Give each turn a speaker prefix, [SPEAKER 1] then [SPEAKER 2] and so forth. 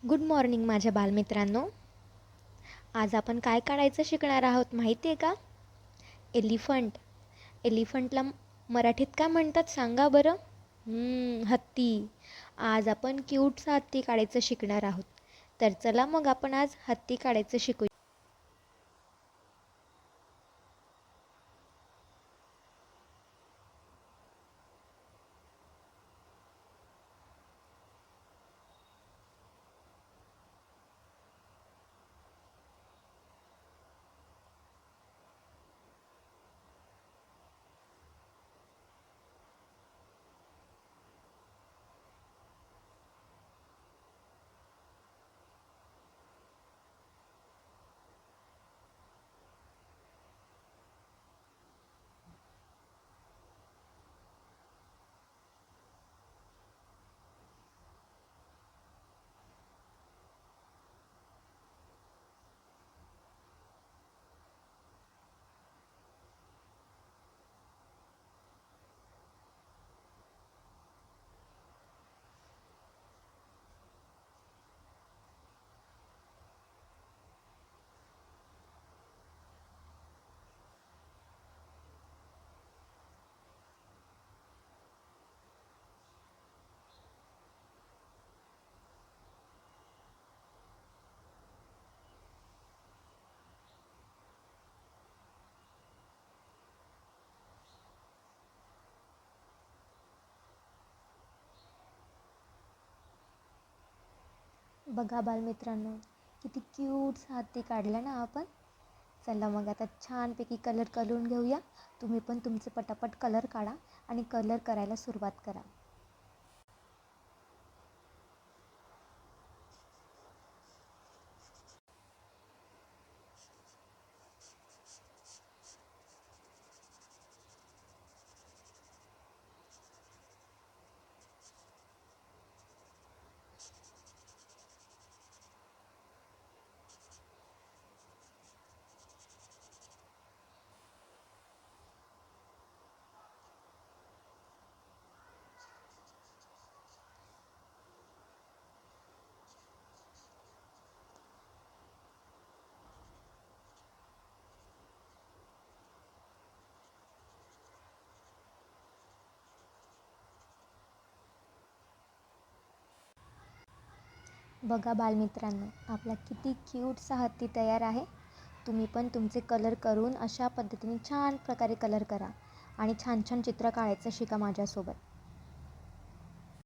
[SPEAKER 1] Good morning माझ्या बालमित्रांनो. आज आपण काय काढायचं शिकणार आहोत माहिती आहे का? एलिफंट. एलिफंटला मराठीत काय म्हणतात सांगा बरं? हत्ती. आज आपण क्यूटचा हत्ती काढायचं शिकणार आहोत. तर चला मग आपण आज हत्ती काढायचं शिकू. बघा बालमित्रांनो, किती क्यूटचा हत्ती काढला ना आपण. चला मग आता छानपैकी कलर करून घेऊया. तुम्ही पण तुमचे पटापट कलर काढा आणि कलर करायला सुरुवात करा. बघा बालमित्रांनो, आपला किती क्यूटचा हत्ती तयार आहे. तुम्ही पण तुमचे कलर करून अशा पद्धतीने छान प्रकारे कलर करा आणि छान छान चित्र काढायचं शिका माझ्यासोबत.